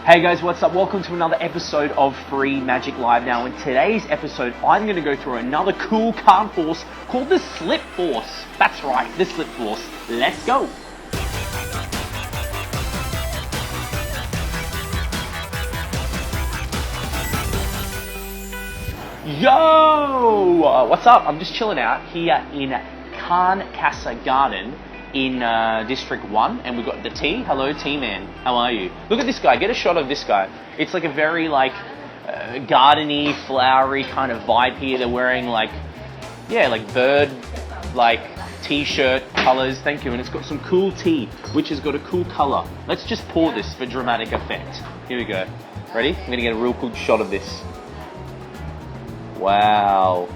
Hey guys, what's up? Welcome to another episode of Free Magic Live. Now in today's episode, I'm going to go through another cool card force called the Slip Force. That's right, the Slip Force. Let's go! Yo! What's up? I'm just chilling out here in Khan Casa Garden in District 1, and we've got the T. Hello, T-Man. How are you? Look at this guy. Get a shot of this guy. It's like a very gardeny, flowery kind of vibe here. They're wearing like bird t-shirt colors. Thank you. And it's got some cool tea, which has got a cool color. Let's just pour this for dramatic effect. Here we go. Ready? I'm gonna get a real cool shot of this. Wow.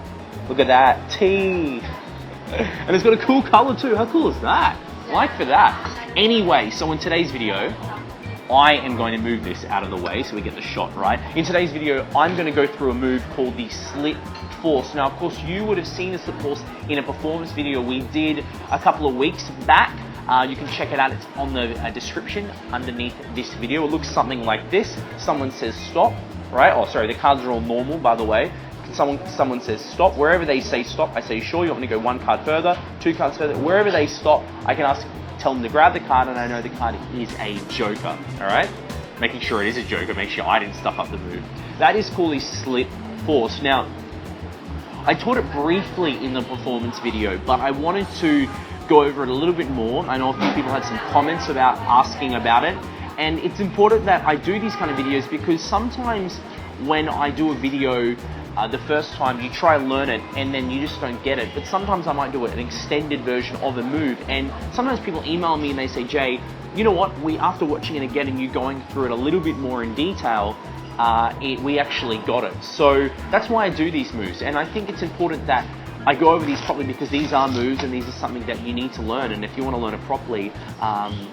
Look at that tea. And it's got a cool color too. How cool is that? Like for that. Anyway, so in today's video, I am going to move this out of the way so we get the shot right. In today's video, I'm going to go through a move called the Slip Force. Now, of course, you would have seen the Slip Force in a performance video we did a couple of weeks back. You can check it out. It's on the description underneath this video. It looks something like this. Someone says stop, right? Oh, sorry, the cards are all normal, by the way. Someone says stop. Wherever they say stop, I say sure. You want me to go one card further, two cards further. Wherever they stop, I can tell them to grab the card, and I know the card is a joker. All right, making sure it is a joker. Make sure I didn't stuff up the move. That is called the Slip Force. Now, I taught it briefly in the performance video, but I wanted to go over it a little bit more. I know a few people had some comments about asking about it, and it's important that I do these kind of videos because sometimes when I do a video the first time, you try and learn it and then you just don't get it. But sometimes I might do an extended version of a move, and sometimes people email me and they say, Jay, you know what, after watching it again and you going through it a little bit more in detail, we actually got it. So that's why I do these moves, and I think it's important that I go over these properly because these are moves and these are something that you need to learn, and if you want to learn it properly,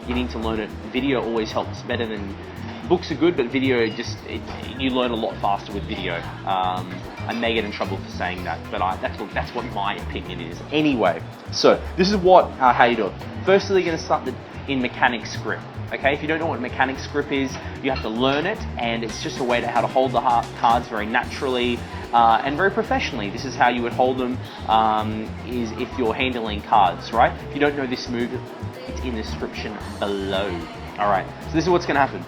you need to learn it. Video always helps better than books are good, but video you learn a lot faster with video. I may get in trouble for saying that, but that's what my opinion is. Anyway, so this is how you do it. Firstly, you're going to start in mechanics grip. Okay, if you don't know what mechanics grip is, you have to learn it, and it's just a way to how to hold the cards very naturally and very professionally. This is how you would hold them is if you're handling cards, right? If you don't know this move, it's in the description below. All right, so this is what's going to happen.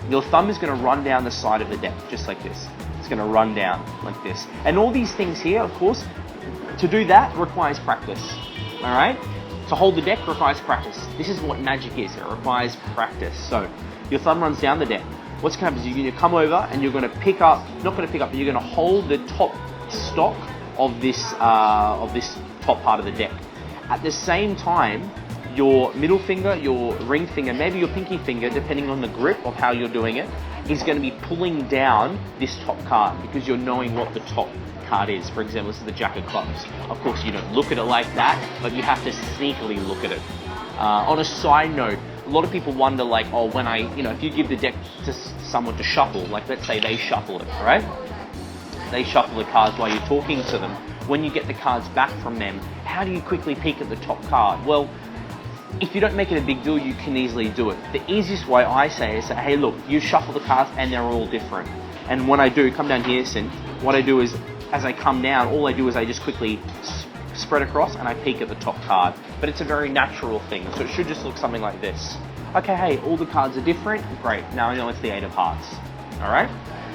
Your thumb is going to run down the side of the deck, just like this. It's going to run down like this. And all these things here, of course, to do that requires practice. All right? To hold the deck requires practice. This is what magic is. It requires practice. So your thumb runs down the deck. What's going to happen is you're going to come over and you're going to pick up, not going to pick up, but you're going to hold the top stock of this top part of the deck. At the same time, your middle finger, your ring finger, maybe your pinky finger, depending on the grip of how you're doing it, is going to be pulling down this top card because you're knowing what the top card is. For example, this is the Jack of Clubs. Of course, you don't look at it like that, but you have to sneakily look at it. On a side note, a lot of people wonder, if you give the deck to someone to shuffle, like let's say they shuffle it, right? They shuffle the cards while you're talking to them. When you get the cards back from them, how do you quickly peek at the top card? Well, if you don't make it a big deal, you can easily do it. The easiest way I say is, hey look, you shuffle the cards and they're all different. And when I do, come down here, Sin, what I do is, as I come down, all I do is I just quickly spread across and I peek at the top card. But it's a very natural thing, so it should just look something like this. Okay, hey, all the cards are different, great, now I know it's the 8 of hearts. Alright?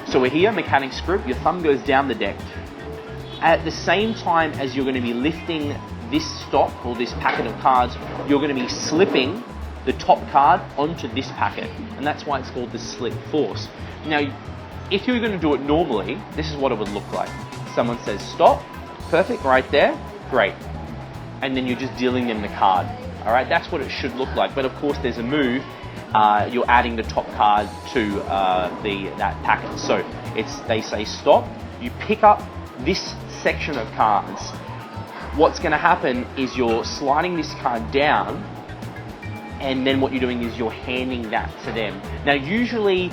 So we're here, mechanics grip, your thumb goes down the deck. At the same time as you're going to be lifting this stock or this packet of cards, you're going to be slipping the top card onto this packet, and that's why it's called the Slip Force. Now, if you're going to do it normally, this is what it would look like. Someone says stop, perfect, right there, great, and then you're just dealing them the card. All right, that's what it should look like. But of course, there's a move. You're adding the top card to that packet. So they say stop. You pick up this section of cards. What's going to happen is you're sliding this card down, and then what you're doing is you're handing that to them. Now, usually,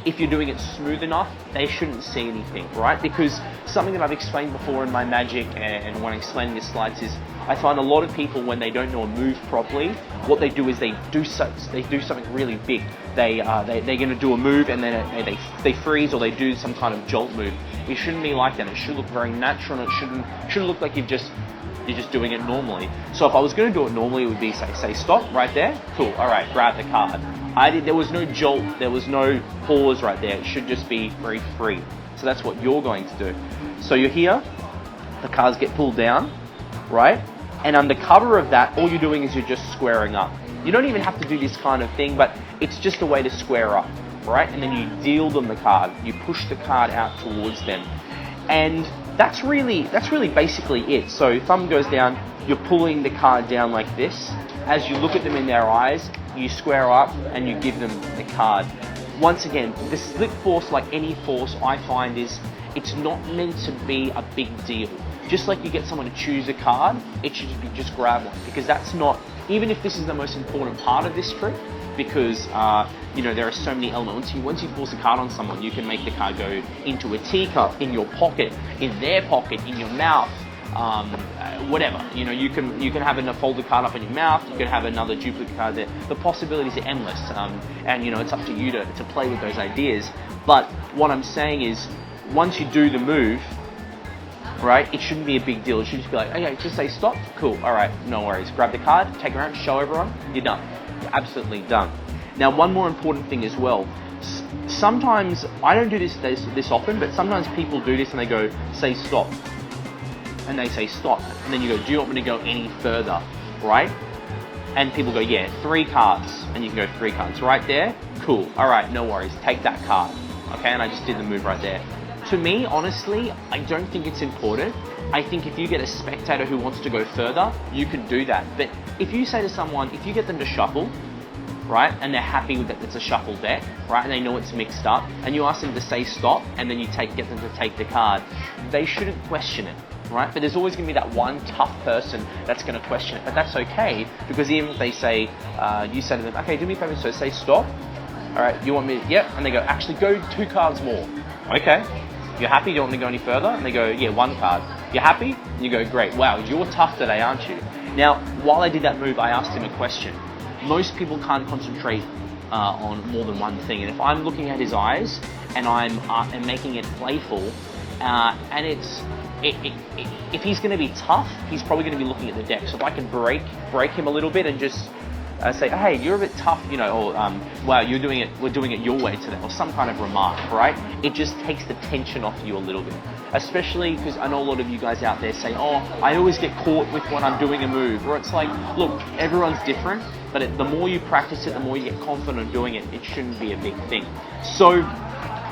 if you're doing it smooth enough, they shouldn't see anything, right? Because something that I've explained before in my magic and when I'm explaining the slides is, I find a lot of people, when they don't know a move properly, what they do is they do something really big. They're going to do a move and then they freeze, or they do some kind of jolt move. It shouldn't be like that. It should look very natural, and it shouldn't look like you're just doing it normally. So if I was going to do it normally, it would be say stop right there. Cool. All right, grab the card. There was no jolt. There was no pause right there. It should just be very free. So that's what you're going to do. So you're here. The cards get pulled down, right? And under cover of that, all you're doing is you're just squaring up. You don't even have to do this kind of thing, but it's just a way to square up, right? And then you deal them the card. You push the card out towards them. And that's really basically it. So thumb goes down, you're pulling the card down like this. As you look at them in their eyes, you square up and you give them the card. Once again, the slip force, like any force, I find it's not meant to be a big deal. Just like you get someone to choose a card, it should be just grab one, because that's not, even if this is the most important part of this trick, because there are so many elements. Once you force a card on someone, you can make the card go into a teacup, in your pocket, in their pocket, in your mouth, whatever. You can have a folded card up in your mouth. You can have another duplicate card there. The possibilities are endless, and it's up to you to play with those ideas. But what I'm saying is, once you do the move, right, it shouldn't be a big deal. It should just be like, okay, just say stop. Cool. All right, no worries. Grab the card, take it around, show everyone. You're done. You're absolutely done. Now, one more important thing as well. Sometimes, I don't do this often, but sometimes people do this and they go, say stop. And they say stop. And then you go, do you want me to go any further? Right? And people go, yeah, 3 cards. And you can go 3 cards right there. Cool. All right, no worries. Take that card. Okay, and I just did the move right there. To me, honestly, I don't think it's important. I think if you get a spectator who wants to go further, you can do that. But if you say to someone, if you get them to shuffle, right, and they're happy with that it's a shuffle deck, right, and they know it's mixed up, and you ask them to say stop, and then you get them to take the card, they shouldn't question it, right? But there's always going to be that one tough person that's going to question it. But that's okay, because even if they say, you say to them, okay, do me a favor, so say stop. All right, you want me to, yep, and they go, actually go 2 cards more. Okay. You're happy? Do you want me to go any further? And they go, yeah, 1 card. You're happy? And you go, great. Wow, you're tough today, aren't you? Now, while I did that move, I asked him a question. Most people can't concentrate on more than one thing. And if I'm looking at his eyes and I'm making it playful, and if he's going to be tough, he's probably going to be looking at the deck. So if I can break him a little bit and just say, hey, you're a bit tough, or wow, we're doing it your way today, or some kind of remark, right? It just takes the tension off you a little bit. Especially because I know a lot of you guys out there say, oh, I always get caught with when I'm doing a move. Or it's like, look, everyone's different, but the more you practice it, the more you get confident doing it, it shouldn't be a big thing. So,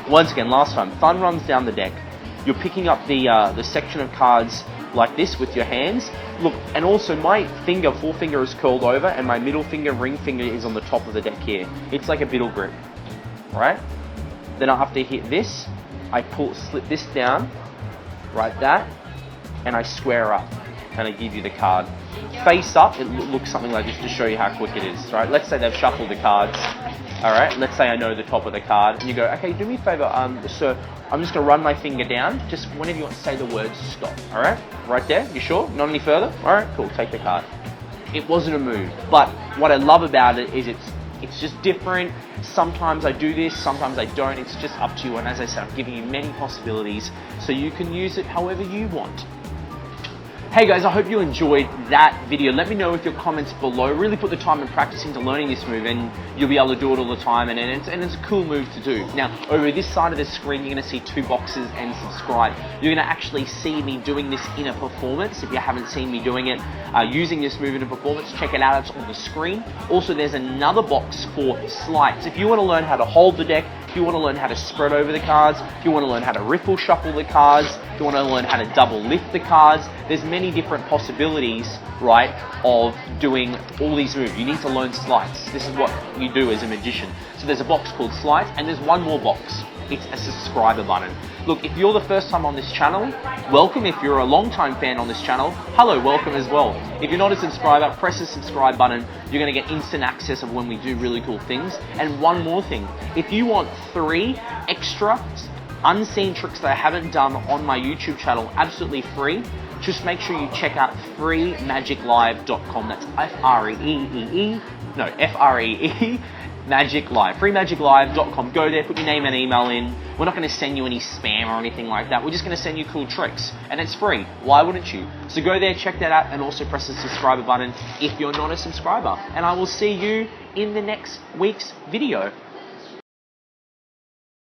once again, last time, thumb runs down the deck. You're picking up the section of cards like this with your hands. Look, and also my forefinger is curled over, and my middle finger, ring finger, is on the top of the deck here. It's like a biddle grip, right? Then after I hit this, I slip this down, right that, and I square up, and I give you the card. Face up, it looks something like this to show you how quick it is, right? Let's say they've shuffled the cards. All right, let's say I know the top of the card, and you go, okay, do me a favor, sir, I'm just going to run my finger down, just whenever you want to say the word stop, all right? Right there, you sure? Not any further? All right, cool, take the card. It wasn't a move, but what I love about it is it's just different. Sometimes I do this, sometimes I don't, it's just up to you, and as I said, I'm giving you many possibilities, so you can use it however you want. Hey guys, I hope you enjoyed that video. Let me know with your comments below. Really put the time and practice into learning this move, and you'll be able to do it all the time, and it's a cool move to do. Now, over this side of the screen, you're going to see 2 boxes and subscribe. You're going to actually see me doing this in a performance. If you haven't seen me doing it, using this move in a performance, check it out, it's on the screen. Also, there's another box for Sleights. If you want to learn how to hold the deck, if you want to learn how to spread over the cards, if you want to learn how to riffle shuffle the cards, if you want to learn how to double lift the cards, there's many different possibilities, right, of doing all these moves. You need to learn Sleights. This is what you do as a magician. So there's a box called Sleights, and there's one more box. It's a subscriber button. Look, if you're the first time on this channel, welcome. If you're a long-time fan on this channel, hello, welcome as well. If you're not a subscriber, press the subscribe button. You're going to get instant access of when we do really cool things. And one more thing, if you want 3 extra unseen tricks that I haven't done on my YouTube channel absolutely free, just make sure you check out freemagiclive.com. That's F-R-E-E-E, no, F-R-E-E, Magic Live, freemagiclive.com. Go there, put your name and email in. We're not going to send you any spam or anything like that. We're just going to send you cool tricks, and it's free. Why wouldn't you? So go there, check that out, and also press the subscribe button if you're not a subscriber. And I will see you in the next week's video.